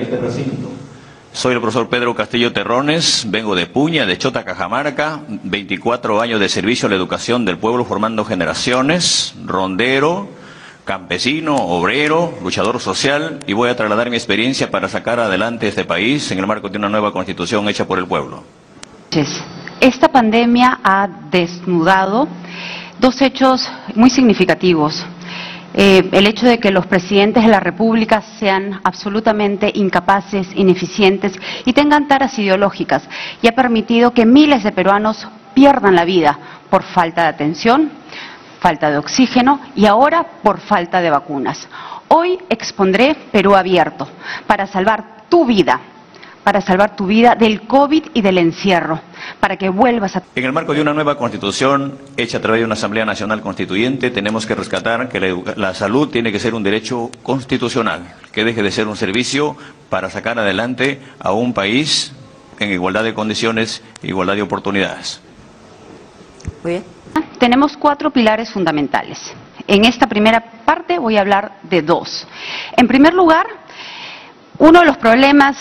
este recinto. Soy el profesor Pedro Castillo Terrones, vengo de Puña, de Chota, Cajamarca, 24 años de servicio a la educación del pueblo formando generaciones, rondero, campesino, obrero, luchador social, y voy a trasladar mi experiencia para sacar adelante este país en el marco de una nueva constitución hecha por el pueblo. Esta pandemia ha desnudado dos hechos muy significativos. El hecho de que los presidentes de la República sean absolutamente incapaces, ineficientes y tengan taras ideológicas, y ha permitido que miles de peruanos pierdan la vida por falta de atención, falta de oxígeno y ahora por falta de vacunas. Hoy expondré Perú Abierto para salvar tu vida del COVID y del encierro, para que vuelvas a... En el marco de una nueva constitución hecha a través de una Asamblea Nacional Constituyente, tenemos que rescatar que la salud tiene que ser un derecho constitucional, que deje de ser un servicio para sacar adelante a un país en igualdad de condiciones, igualdad de oportunidades. Muy bien. Tenemos 4 pilares fundamentales. En esta primera parte voy a hablar de 2. En primer lugar, uno de los problemas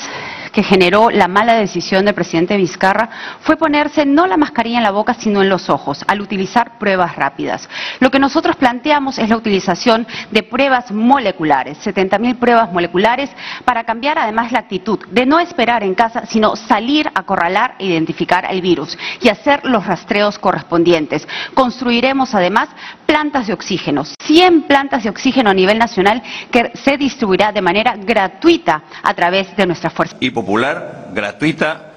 que generó la mala decisión del presidente Vizcarra fue ponerse no la mascarilla en la boca, sino en los ojos, al utilizar pruebas rápidas. Lo que nosotros planteamos es la utilización de pruebas moleculares, 70.000 pruebas moleculares, para cambiar además la actitud de no esperar en casa, sino salir a acorralar e identificar el virus y hacer los rastreos correspondientes. Construiremos además plantas de oxígeno, 100 plantas de oxígeno a nivel nacional, que se distribuirá de manera gratuita a través de nuestra fuerza. Y popular, gratuita,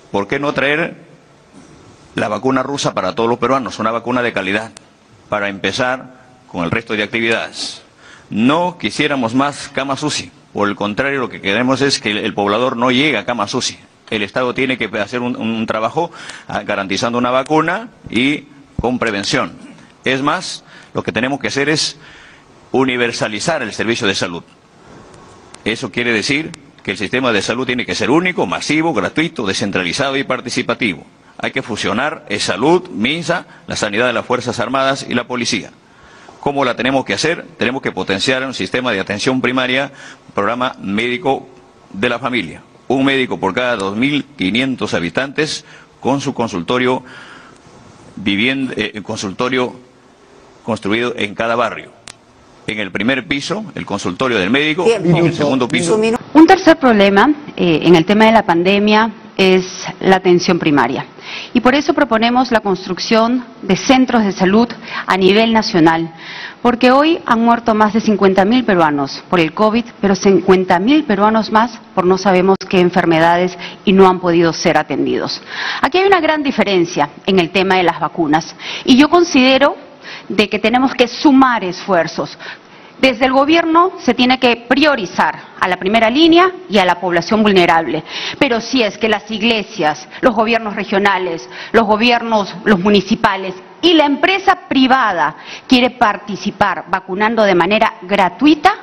¿por qué no traer la vacuna rusa para todos los peruanos? Una vacuna de calidad, para empezar con el resto de actividades. No quisiéramos más camas UCI, por el contrario, lo que queremos es que el poblador no llegue a camas UCI. El Estado tiene que hacer un trabajo garantizando una vacuna y con prevención. Es más, lo que tenemos que hacer es universalizar el servicio de salud. Eso quiere decir que el sistema de salud tiene que ser único, masivo, gratuito, descentralizado y participativo. Hay que fusionar salud, MINSA, la sanidad de las Fuerzas Armadas y la policía. ¿Cómo la tenemos que hacer? Tenemos que potenciar un sistema de atención primaria, un programa médico de la familia. Un médico por cada 2.500 habitantes con su consultorio, consultorio construido en cada barrio. En el primer piso, el consultorio del médico, y en el segundo piso... Un tercer problema en el tema de la pandemia es la atención primaria. Y por eso proponemos la construcción de centros de salud a nivel nacional. Porque hoy han muerto más de 50.000 peruanos por el COVID, pero 50.000 peruanos más por no sabemos qué enfermedades y no han podido ser atendidos. Aquí hay una gran diferencia en el tema de las vacunas. Y yo considero de que tenemos que sumar esfuerzos. Desde el gobierno se tiene que priorizar a la primera línea y a la población vulnerable. Pero si es que las iglesias, los gobiernos regionales, los gobiernos, los municipales y la empresa privada quiere participar vacunando de manera gratuita,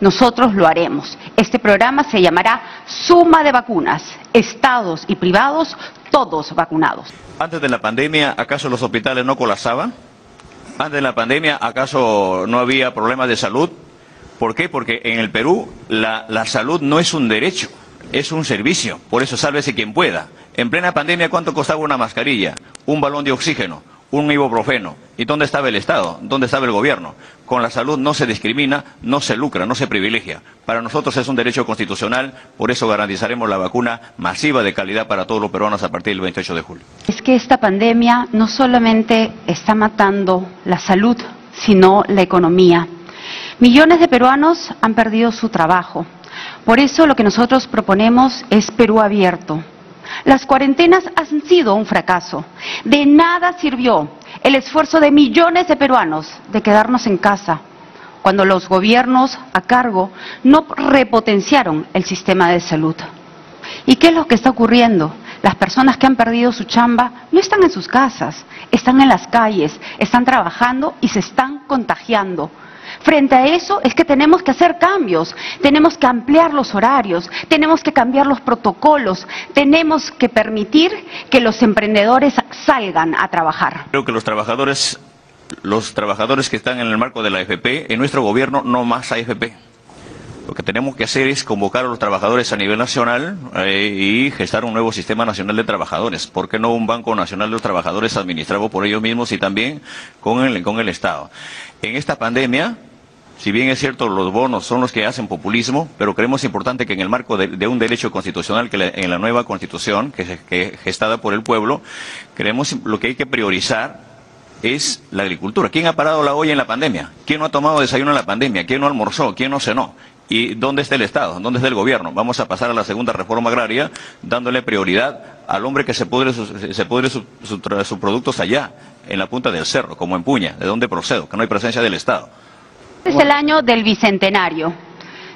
nosotros lo haremos. Este programa se llamará Suma de Vacunas, estados y privados, todos vacunados. Antes de la pandemia, ¿acaso los hospitales no colapsaban? Antes de la pandemia, ¿acaso no había problemas de salud? ¿Por qué? Porque en el Perú la salud no es un derecho, es un servicio. Por eso sálvese quien pueda. En plena pandemia, ¿cuánto costaba una mascarilla? Un balón de oxígeno, un ibuprofeno. ¿Y dónde estaba el Estado? ¿Dónde estaba el gobierno? Con la salud no se discrimina, no se lucra, no se privilegia. Para nosotros es un derecho constitucional, por eso garantizaremos la vacuna masiva de calidad para todos los peruanos a partir del 28 de julio. Es que esta pandemia no solamente está matando la salud, sino la economía. Millones de peruanos han perdido su trabajo. Por eso lo que nosotros proponemos es Perú Abierto. Las cuarentenas han sido un fracaso. De nada sirvió el esfuerzo de millones de peruanos de quedarnos en casa, cuando los gobiernos a cargo no repotenciaron el sistema de salud. ¿Y qué es lo que está ocurriendo? Las personas que han perdido su chamba no están en sus casas, están en las calles, están trabajando y se están contagiando. Frente a eso es que tenemos que hacer cambios, tenemos que ampliar los horarios, tenemos que cambiar los protocolos, tenemos que permitir que los emprendedores salgan a trabajar. Creo que los trabajadores que están en el marco de la AFP, en nuestro gobierno no más AFP. Lo que tenemos que hacer es convocar a los trabajadores a nivel nacional y gestar un nuevo sistema nacional de trabajadores. ¿Por qué no un Banco Nacional de los Trabajadores administrado por ellos mismos y también con el Estado? En esta pandemia, si bien es cierto, los bonos son los que hacen populismo, pero creemos importante que en el marco de un derecho constitucional, en la nueva Constitución, que gestada por el pueblo, creemos lo que hay que priorizar es la agricultura. ¿Quién ha parado la olla en la pandemia? ¿Quién no ha tomado desayuno en la pandemia? ¿Quién no almorzó? ¿Quién no cenó? ¿Y dónde está el Estado? ¿Dónde está el gobierno? Vamos a pasar a la segunda reforma agraria dándole prioridad al hombre que se pudre sus productos allá, en la punta del cerro, como en Puña, de donde procedo, que no hay presencia del Estado. Es el año del Bicentenario,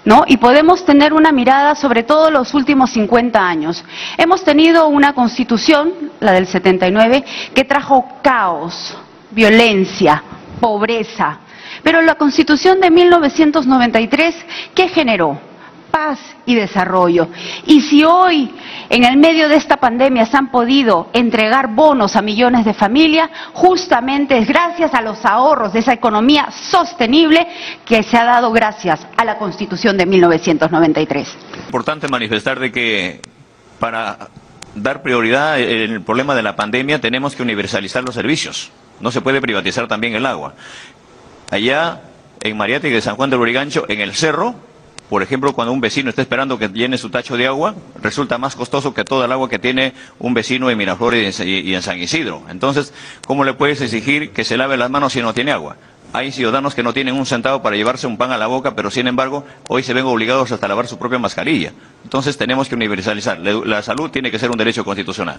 ¿no? Y podemos tener una mirada sobre todo los últimos 50 años. Hemos tenido una constitución, la del 79, que trajo caos, violencia, pobreza. Pero la Constitución de 1993, ¿qué generó? Paz y desarrollo. Y si hoy, en el medio de esta pandemia, se han podido entregar bonos a millones de familias, justamente es gracias a los ahorros de esa economía sostenible que se ha dado gracias a la Constitución de 1993. Importante manifestar de que para dar prioridad en el problema de la pandemia tenemos que universalizar los servicios. No se puede privatizar también el agua. Allá en Mariátegui de San Juan del Lurigancho, en el cerro, por ejemplo, cuando un vecino está esperando que llene su tacho de agua, resulta más costoso que toda el agua que tiene un vecino en Miraflores y en San Isidro. Entonces, ¿cómo le puedes exigir que se lave las manos si no tiene agua? Hay ciudadanos que no tienen un centavo para llevarse un pan a la boca, pero sin embargo, hoy se ven obligados hasta a lavar su propia mascarilla. Entonces, tenemos que universalizar. La salud tiene que ser un derecho constitucional.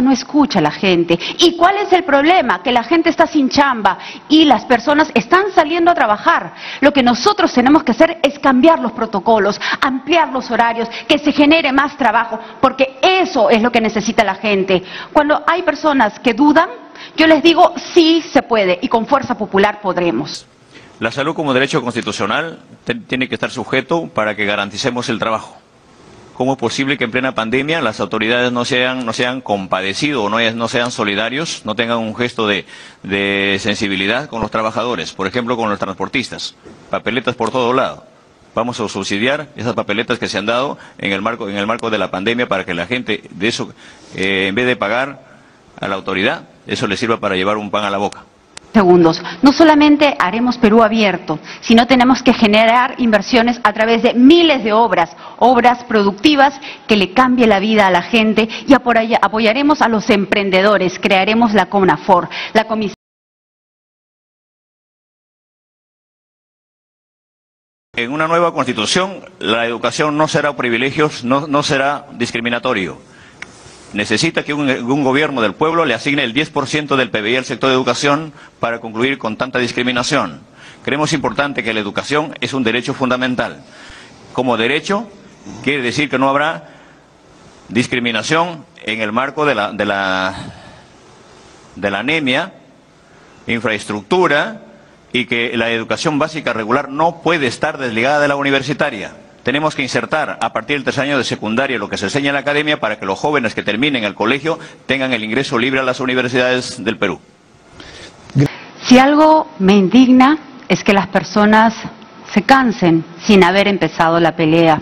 No escucha a la gente. ¿Y cuál es el problema? Que la gente está sin chamba y las personas están saliendo a trabajar. Lo que nosotros tenemos que hacer es cambiar los protocolos, ampliar los horarios, que se genere más trabajo, porque eso es lo que necesita la gente. Cuando hay personas que dudan, yo les digo, sí se puede y con fuerza popular podremos. La salud como derecho constitucional tiene que estar sujeto para que garanticemos el trabajo. ¿Cómo es posible que en plena pandemia las autoridades no sean compadecidos o no sean solidarios, no tengan un gesto de sensibilidad con los trabajadores? Por ejemplo, con los transportistas. Papeletas por todo lado. Vamos a subsidiar esas papeletas que se han dado en el marco de la pandemia para que la gente de eso, en vez de pagar a la autoridad, eso le sirva para llevar un pan a la boca. Segundos. No solamente haremos Perú abierto, sino tenemos que generar inversiones a través de miles de obras productivas que le cambie la vida a la gente y apoyaremos a los emprendedores, crearemos la CONAFOR, la Comisión. En una nueva constitución, la educación no será privilegios, no será discriminatorio. Necesita que un gobierno del pueblo le asigne el 10% del PBI al sector de educación para concluir con tanta discriminación. Creemos importante que la educación es un derecho fundamental. Como derecho, quiere decir que no habrá discriminación en el marco de la anemia, infraestructura, y que la educación básica regular no puede estar desligada de la universitaria. Tenemos que insertar a partir del tercer año de secundaria lo que se enseña en la academia para que los jóvenes que terminen el colegio tengan el ingreso libre a las universidades del Perú. Si algo me indigna es que las personas se cansen sin haber empezado la pelea.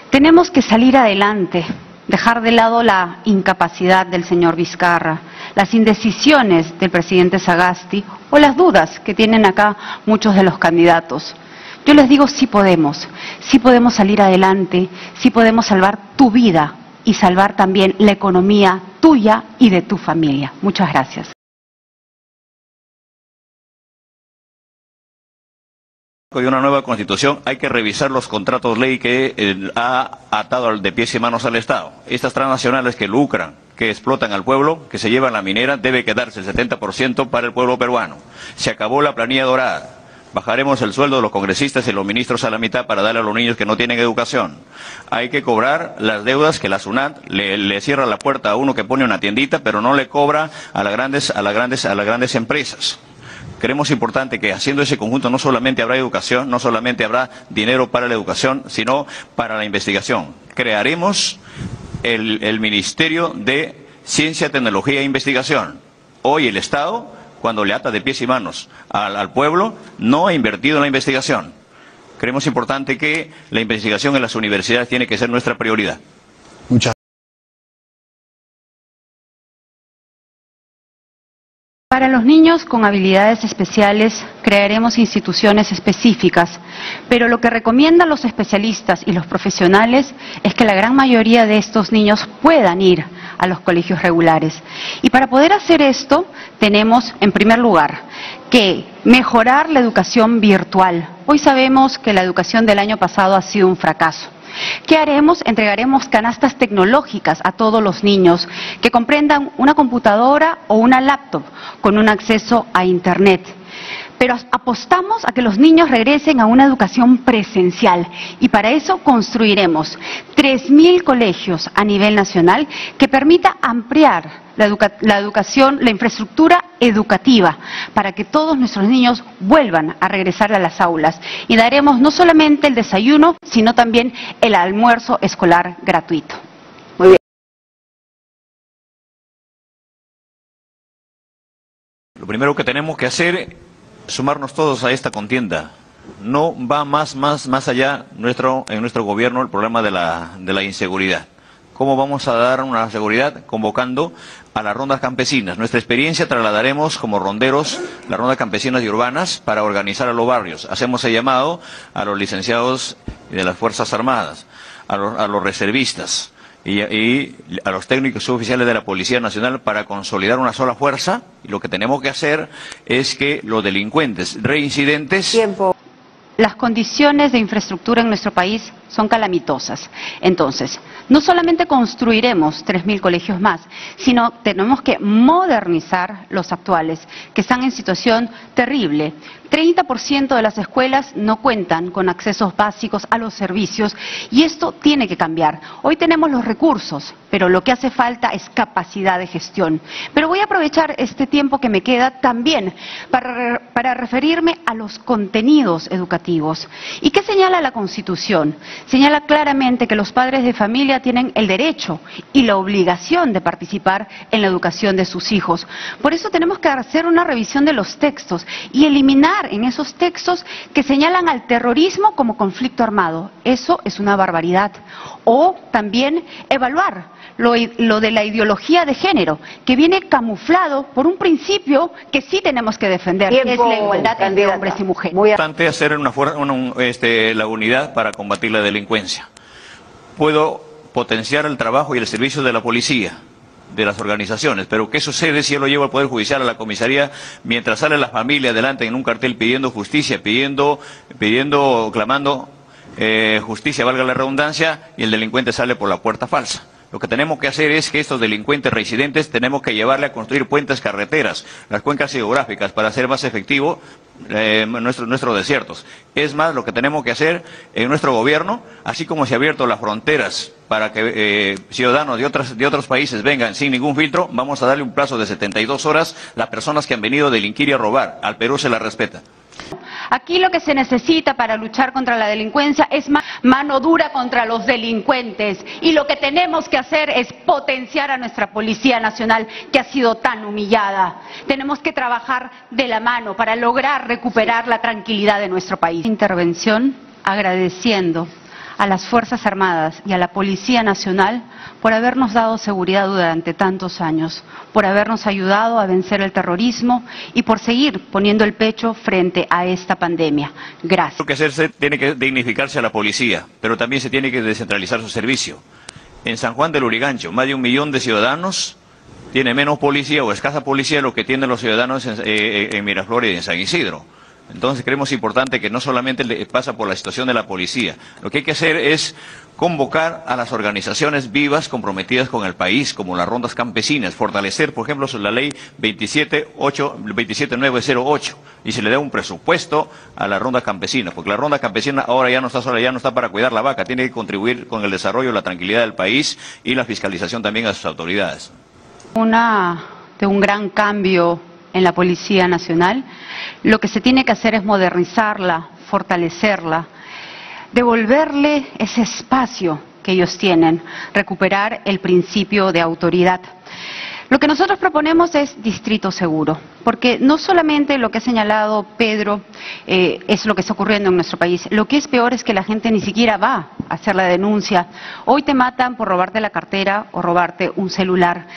Tenemos que salir adelante, dejar de lado la incapacidad del señor Vizcarra, las indecisiones del presidente Sagasti o las dudas que tienen acá muchos de los candidatos. Yo les digo, sí podemos salir adelante, sí podemos salvar tu vida y salvar también la economía tuya y de tu familia. Muchas gracias. Y una nueva constitución, hay que revisar los contratos ley que ha atado de pies y manos al Estado. Estas transnacionales que lucran, que explotan al pueblo, que se llevan la minera, debe quedarse el 70% para el pueblo peruano. Se acabó la planilla dorada. Bajaremos el sueldo de los congresistas y los ministros a la mitad para darle a los niños que no tienen educación. Hay que cobrar las deudas que la SUNAT le cierra la puerta a uno que pone una tiendita, pero no le cobra a las grandes empresas. Creemos importante que haciendo ese conjunto no solamente habrá educación, no solamente habrá dinero para la educación, sino para la investigación. Crearemos el Ministerio de Ciencia, Tecnología e Investigación. Hoy el Estado, cuando le ata de pies y manos al pueblo, no ha invertido en la investigación. Creemos importante que la investigación en las universidades tiene que ser nuestra prioridad. Muchas Para los niños con habilidades especiales crearemos instituciones específicas, pero lo que recomiendan los especialistas y los profesionales es que la gran mayoría de estos niños puedan ir a los colegios regulares. Y para poder hacer esto tenemos, en primer lugar, que mejorar la educación virtual. Hoy sabemos que la educación del año pasado ha sido un fracaso. ¿Qué haremos? Entregaremos canastas tecnológicas a todos los niños que comprendan una computadora o una laptop con un acceso a Internet. Pero apostamos a que los niños regresen a una educación presencial y para eso construiremos 3.000 colegios a nivel nacional que permita ampliar la educación, la infraestructura educativa para que todos nuestros niños vuelvan a regresar a las aulas y daremos no solamente el desayuno sino también el almuerzo escolar gratuito. Muy bien. Lo primero que tenemos que hacer sumarnos todos a esta contienda. No va más allá en nuestro gobierno el problema de la inseguridad. ¿Cómo vamos a dar una seguridad? Convocando a las rondas campesinas. Nuestra experiencia trasladaremos como ronderos las rondas campesinas y urbanas para organizar a los barrios. Hacemos el llamado a los licenciados de las Fuerzas Armadas, a los reservistas y a los técnicos suboficiales de la Policía Nacional para consolidar una sola fuerza. Y lo que tenemos que hacer es que los delincuentes reincidentes... Tiempo. Las condiciones de infraestructura en nuestro país son calamitosas. Entonces, no solamente construiremos 3.000 colegios más, sino tenemos que modernizar los actuales, que están en situación terrible. 30% de las escuelas no cuentan con accesos básicos a los servicios y esto tiene que cambiar. Hoy tenemos los recursos, pero lo que hace falta es capacidad de gestión. Pero voy a aprovechar este tiempo que me queda también para referirme a los contenidos educativos. ¿Y qué señala la Constitución? Señala claramente que los padres de familia tienen el derecho y la obligación de participar en la educación de sus hijos. Por eso tenemos que hacer una revisión de los textos y eliminar en esos textos que señalan al terrorismo como conflicto armado. Eso es una barbaridad. O también evaluar lo de la ideología de género, que viene camuflado por un principio que sí tenemos que defender, que es la igualdad entre hombres y mujeres. Muy importante hacer la unidad para combatir la delincuencia. Puedo potenciar el trabajo y el servicio de la policía, de las organizaciones, pero ¿qué sucede si yo lo llevo al Poder Judicial, a la comisaría, mientras sale la familia adelante en un cartel pidiendo justicia, clamando justicia, valga la redundancia, y el delincuente sale por la puerta falsa? Lo que tenemos que hacer es que estos delincuentes reincidentes tenemos que llevarle a construir puentes, carreteras, las cuencas geográficas para hacer más efectivo nuestros desiertos. Es más, lo que tenemos que hacer en nuestro gobierno, así como se han abierto las fronteras para que ciudadanos de otros países vengan sin ningún filtro, vamos a darle un plazo de 72 horas a las personas que han venido a delinquir y a robar. Al Perú se la respeta. Aquí lo que se necesita para luchar contra la delincuencia es mano dura contra los delincuentes y lo que tenemos que hacer es potenciar a nuestra Policía Nacional que ha sido tan humillada. Tenemos que trabajar de la mano para lograr recuperar la tranquilidad de nuestro país. Intervención agradeciendo a las Fuerzas Armadas y a la Policía Nacional por habernos dado seguridad durante tantos años, por habernos ayudado a vencer el terrorismo y por seguir poniendo el pecho frente a esta pandemia. Gracias. Lo que hacerse tiene que dignificarse a la policía, pero también se tiene que descentralizar su servicio. En San Juan del Lurigancho, más de 1 millón de ciudadanos tiene menos policía o escasa policía de lo que tienen los ciudadanos en Miraflores y en San Isidro. Entonces creemos importante que no solamente pasa por la situación de la policía, lo que hay que hacer es convocar a las organizaciones vivas comprometidas con el país, como las rondas campesinas, fortalecer, por ejemplo, la ley 27908, y se le da un presupuesto a la ronda campesina, porque la ronda campesina ahora ya no está sola, ya no está para cuidar la vaca, tiene que contribuir con el desarrollo, la tranquilidad del país y la fiscalización también a sus autoridades. De un gran cambio en la Policía Nacional, lo que se tiene que hacer es modernizarla, fortalecerla, devolverle ese espacio que ellos tienen, recuperar el principio de autoridad. Lo que nosotros proponemos es distrito seguro. porque no solamente lo que ha señalado Pedro es lo que está ocurriendo en nuestro país, lo que es peor es que la gente ni siquiera va a hacer la denuncia. Hoy te matan por robarte la cartera o robarte un celular.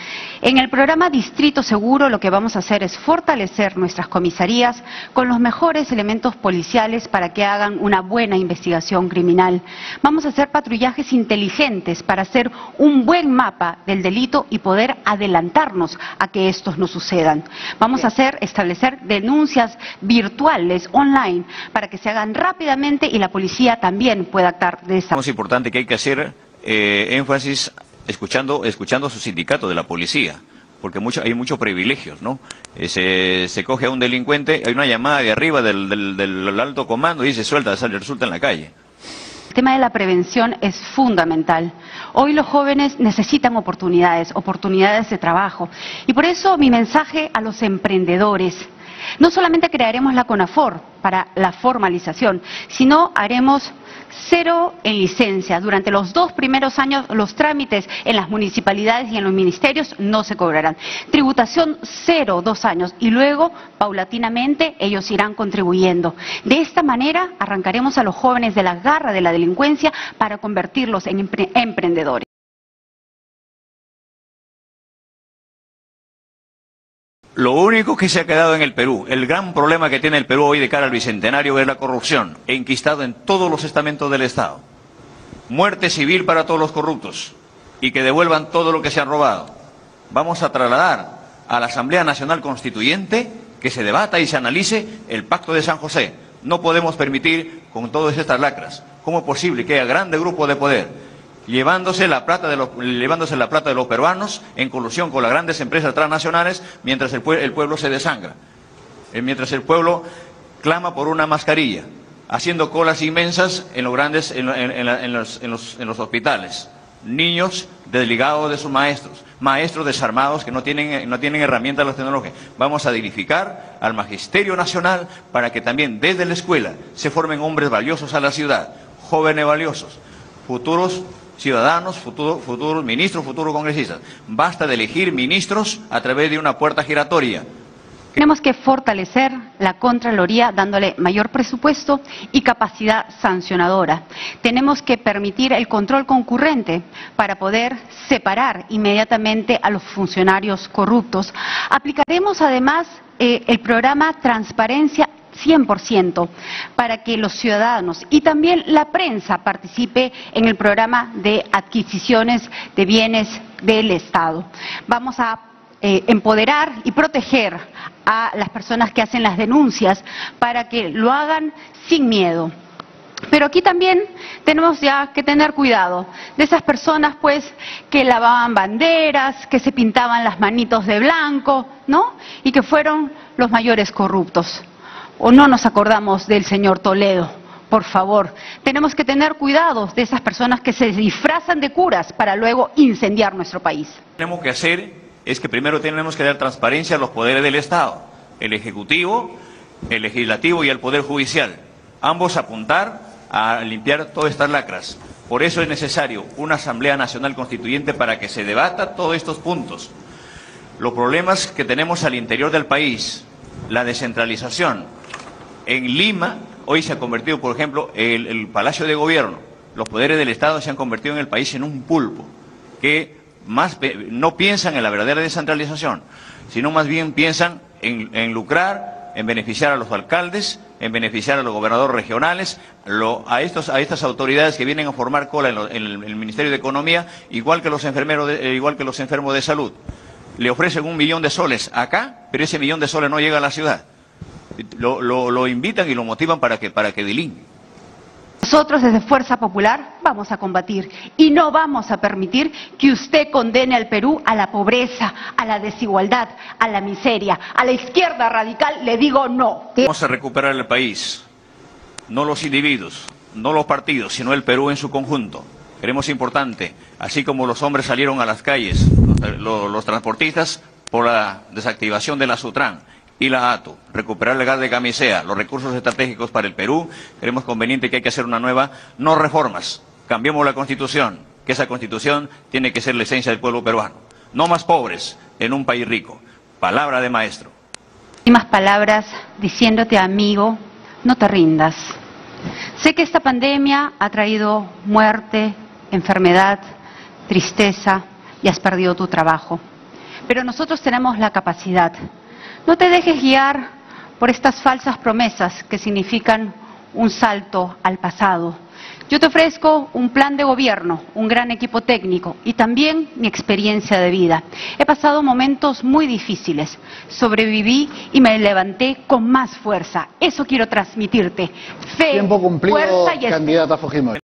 En el programa Distrito Seguro lo que vamos a hacer es fortalecer nuestras comisarías con los mejores elementos policiales para que hagan una buena investigación criminal. Vamos a hacer patrullajes inteligentes para hacer un buen mapa del delito y poder adelantarnos a que estos no sucedan. Vamos a establecer denuncias virtuales, online, para que se hagan rápidamente y la policía también pueda actuar de esa manera. Es importante que hay que hacer énfasis escuchando a su sindicato de la policía, porque hay muchos privilegios, ¿no? Se coge a un delincuente, hay una llamada de arriba del alto comando y se resulta en la calle. El tema de la prevención es fundamental. Hoy los jóvenes necesitan oportunidades de trabajo. Y por eso mi mensaje a los emprendedores: no solamente crearemos la CONAFOR para la formalización, sino haremos 0 en licencia. Durante los 2 primeros años los trámites en las municipalidades y en los ministerios no se cobrarán. Tributación 0, 2 años, y luego paulatinamente ellos irán contribuyendo. De esta manera arrancaremos a los jóvenes de la garra de la delincuencia para convertirlos en emprendedores. Lo único que se ha quedado en el Perú, el gran problema que tiene el Perú hoy de cara al Bicentenario es la corrupción, enquistado en todos los estamentos del Estado. Muerte civil para todos los corruptos y que devuelvan todo lo que se han robado. Vamos a trasladar a la Asamblea Nacional Constituyente que se debata y se analice el Pacto de San José. No podemos permitir con todas estas lacras. ¿Cómo es posible que haya grandes grupos de poder llevándose la plata de los peruanos en colusión con las grandes empresas transnacionales mientras el pueblo se desangra? Mientras el pueblo clama por una mascarilla, haciendo colas inmensas en los hospitales. Niños desligados de sus maestros, maestros desarmados que no tienen herramientas de la tecnología. Vamos a dignificar al Magisterio Nacional para que también desde la escuela se formen hombres valiosos a la ciudad, jóvenes valiosos, futuros ciudadanos, futuros ministros, futuros congresistas. Basta de elegir ministros a través de una puerta giratoria. Tenemos que fortalecer la Contraloría dándole mayor presupuesto y capacidad sancionadora. Tenemos que permitir el control concurrente para poder separar inmediatamente a los funcionarios corruptos. Aplicaremos además el programa Transparencia 100% para que los ciudadanos y también la prensa participe en el programa de adquisiciones de bienes del Estado. Vamos a empoderar y proteger a las personas que hacen las denuncias para que lo hagan sin miedo. Pero aquí también tenemos ya que tener cuidado de esas personas pues que lavaban banderas, que se pintaban las manitos de blanco, ¿no? Y que fueron los mayores corruptos. ¿O no nos acordamos del señor Toledo? Por favor, tenemos que tener cuidado de esas personas que se disfrazan de curas para luego incendiar nuestro país. Lo que tenemos que hacer es que primero tenemos que dar transparencia a los poderes del Estado, el Ejecutivo, el Legislativo y el Poder Judicial. Ambos apuntar a limpiar todas estas lacras. Por eso es necesario una Asamblea Nacional Constituyente para que se debata todos estos puntos. Los problemas que tenemos al interior del país, la descentralización. En Lima, hoy se ha convertido, por ejemplo, el Palacio de Gobierno, los poderes del Estado se han convertido en el país en un pulpo, que no piensan en la verdadera descentralización, sino más bien piensan en lucrar, en beneficiar a los alcaldes, en beneficiar a los gobernadores regionales, a estas autoridades que vienen a formar cola en el Ministerio de Economía, igual que los enfermos de salud. Le ofrecen 1 millón de soles acá, pero ese 1 millón de soles no llega a la ciudad. Lo invitan y lo motivan para que delinque. Nosotros desde Fuerza Popular vamos a combatir y no vamos a permitir que usted condene al Perú a la pobreza, a la desigualdad, a la miseria. A la izquierda radical le digo no. Vamos a recuperar el país, no los individuos, no los partidos, sino el Perú en su conjunto. Creemos importante, así como los hombres salieron a las calles, los transportistas, por la desactivación de la Sutran y la ATU, recuperar el gas de Camisea, los recursos estratégicos para el Perú, creemos conveniente que hay que hacer una nueva, no reformas, cambiemos la Constitución, que esa Constitución tiene que ser la esencia del pueblo peruano. No más pobres en un país rico. Palabra de maestro. últimas palabras diciéndote, amigo, no te rindas. Sé que esta pandemia ha traído muerte, enfermedad, tristeza y has perdido tu trabajo. Pero nosotros tenemos la capacidad. No te dejes guiar por estas falsas promesas que significan un salto al pasado. Yo te ofrezco un plan de gobierno, un gran equipo técnico y también mi experiencia de vida. He pasado momentos muy difíciles, sobreviví y me levanté con más fuerza. Eso quiero transmitirte. Fe, Tiempo cumplido, fuerza y candidata Fujimori.